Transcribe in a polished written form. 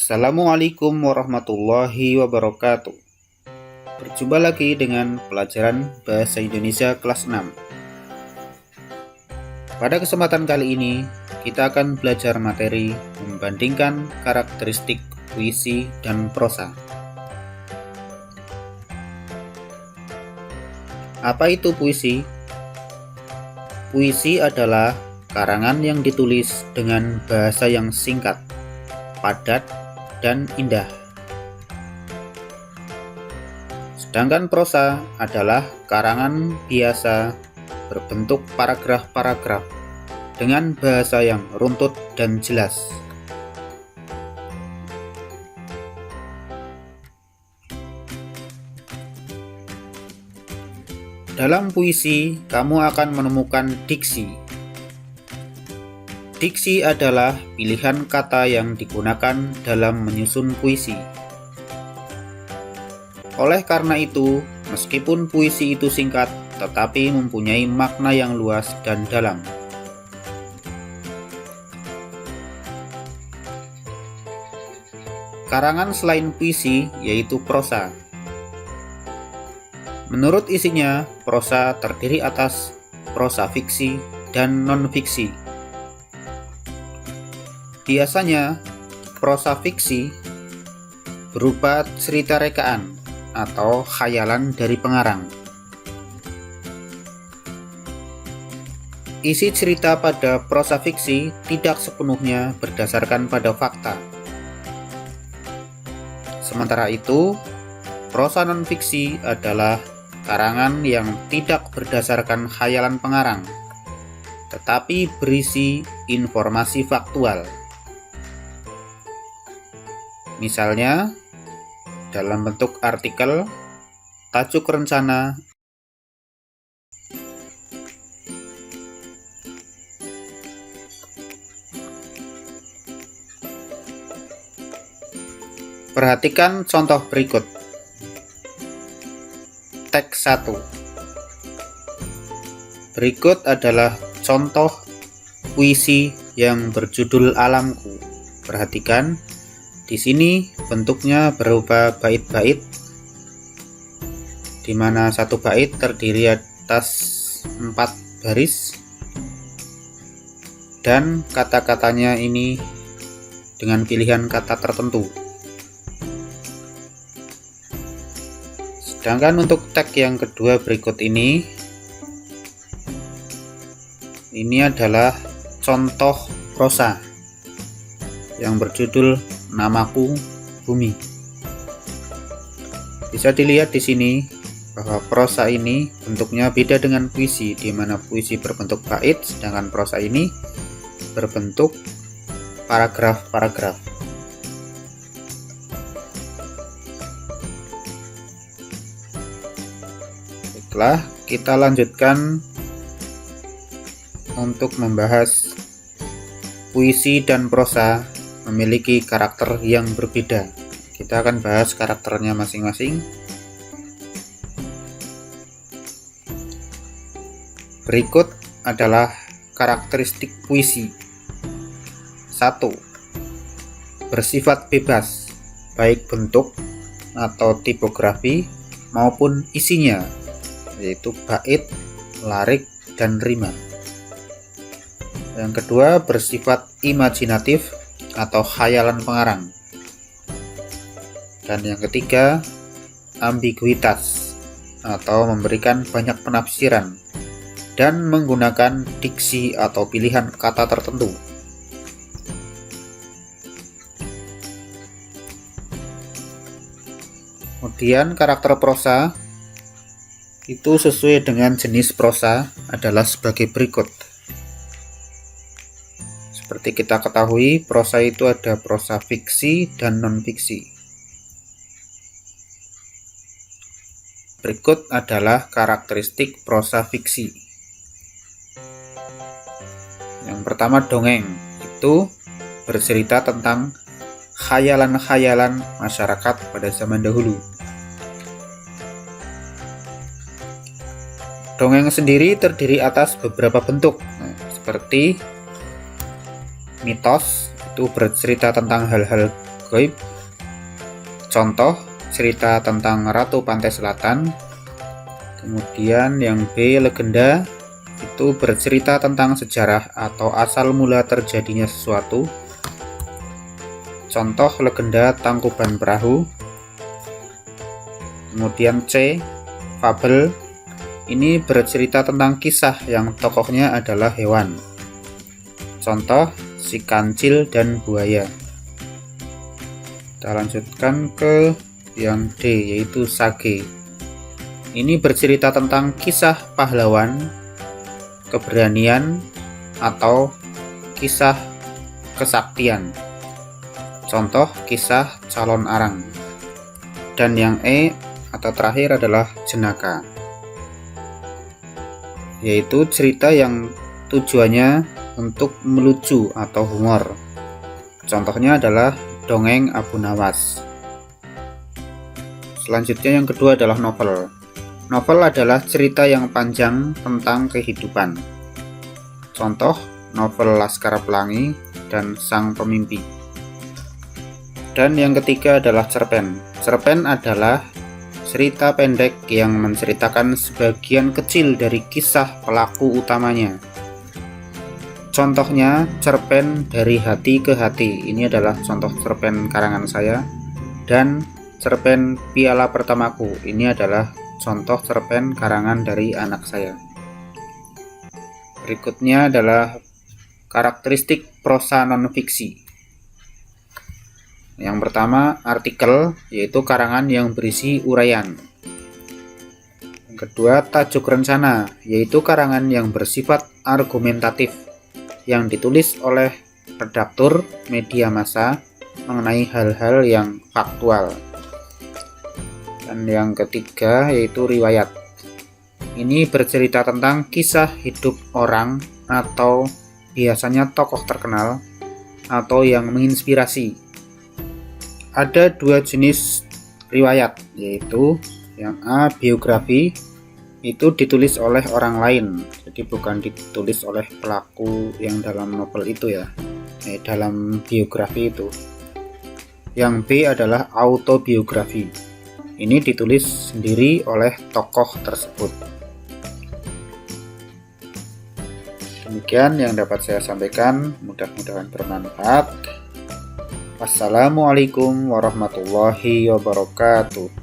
Assalamualaikum warahmatullahi wabarakatuh. Berjumpa lagi dengan pelajaran Bahasa Indonesia kelas 6. Pada kesempatan kali ini, kita akan belajar materi membandingkan karakteristik puisi dan prosa. Apa itu puisi? Puisi adalah karangan yang ditulis dengan bahasa yang singkat, padat, dan indah. Sedangkan prosa adalah karangan biasa berbentuk paragraf-paragraf dengan bahasa yang runtut dan jelas. Dalam puisi, kamu akan menemukan diksi. Diksi adalah pilihan kata yang digunakan dalam menyusun puisi. Oleh karena itu, meskipun puisi itu singkat, tetapi mempunyai makna yang luas dan dalam. Karangan selain puisi yaitu prosa. Menurut isinya, prosa terdiri atas prosa fiksi dan non-fiksi. Biasanya, prosa fiksi berupa cerita rekaan atau khayalan dari pengarang. Isi cerita pada prosa fiksi tidak sepenuhnya berdasarkan pada fakta. Sementara itu, prosa non-fiksi adalah karangan yang tidak berdasarkan khayalan pengarang, tetapi berisi informasi faktual. Misalnya, dalam bentuk artikel, tajuk rencana, perhatikan contoh berikut. Teks 1. Berikut adalah contoh puisi yang berjudul Alamku. Perhatikan, di sini bentuknya berupa bait-bait, di mana satu bait terdiri atas 4 baris, dan kata-katanya ini dengan pilihan kata tertentu. Sedangkan untuk teks yang kedua berikut ini adalah contoh prosa yang berjudul Namaku Bumi. Bisa dilihat di sini bahwa prosa ini bentuknya beda dengan puisi, di mana puisi berbentuk bait, sedangkan prosa ini berbentuk paragraf-paragraf. Baiklah, kita lanjutkan untuk membahas puisi dan prosa memiliki karakter yang berbeda. Kita akan bahas karakternya masing-masing. Berikut adalah karakteristik puisi. 1. Bersifat bebas, baik bentuk atau tipografi maupun isinya, yaitu bait, larik, dan rima. Yang kedua, bersifat imajinatif atau khayalan pengarang. Dan yang ketiga, ambiguitas atau memberikan banyak penafsiran dan menggunakan diksi atau pilihan kata tertentu. Kemudian karakter prosa itu sesuai dengan jenis prosa adalah sebagai berikut. Seperti kita ketahui, prosa itu ada prosa fiksi dan non-fiksi. Berikut adalah karakteristik prosa fiksi. Yang pertama, dongeng. Itu bercerita tentang khayalan-khayalan masyarakat pada zaman dahulu. Dongeng sendiri terdiri atas beberapa bentuk, seperti mitos, itu bercerita tentang hal-hal gaib. Contoh, cerita tentang Ratu Pantai Selatan. Kemudian yang B, legenda, itu bercerita tentang sejarah atau asal mula terjadinya sesuatu. Contoh, legenda Tangkuban Perahu. Kemudian C, fabel, ini bercerita tentang kisah yang tokohnya adalah hewan. Contoh, si kancil dan buaya. Kita lanjutkan ke yang D, yaitu sage. Ini bercerita tentang kisah pahlawan, keberanian, atau kisah kesaktian. Contoh, kisah calon arang. Dan yang E atau terakhir adalah jenaka, yaitu cerita yang tujuannya untuk melucu atau humor. Contohnya adalah dongeng Abu Nawas. Selanjutnya yang kedua adalah novel. Novel adalah cerita yang panjang tentang kehidupan. Contoh, novel Laskar Pelangi dan Sang Pemimpi. Dan yang ketiga adalah cerpen. Cerpen adalah cerita pendek yang menceritakan sebagian kecil dari kisah pelaku utamanya. Contohnya, cerpen Dari Hati ke Hati. Ini adalah contoh cerpen karangan saya. Dan cerpen Piala Pertamaku. Ini adalah contoh cerpen karangan dari anak saya. Berikutnya adalah karakteristik prosa non-fiksi. Yang pertama, artikel, yaitu karangan yang berisi uraian. Yang kedua, tajuk rencana, yaitu karangan yang bersifat argumentatif, yang ditulis oleh redaktur media massa mengenai hal-hal yang faktual. Dan yang ketiga yaitu riwayat. Ini bercerita tentang kisah hidup orang atau biasanya tokoh terkenal atau yang menginspirasi. Ada dua jenis riwayat, yaitu yang A, biografi, itu ditulis oleh orang lain, jadi bukan ditulis oleh pelaku yang dalam novel itu ya, dalam biografi itu. Yang B adalah autobiografi, ini ditulis sendiri oleh tokoh tersebut. Demikian yang dapat saya sampaikan, mudah-mudahan bermanfaat. Wassalamualaikum warahmatullahi wabarakatuh.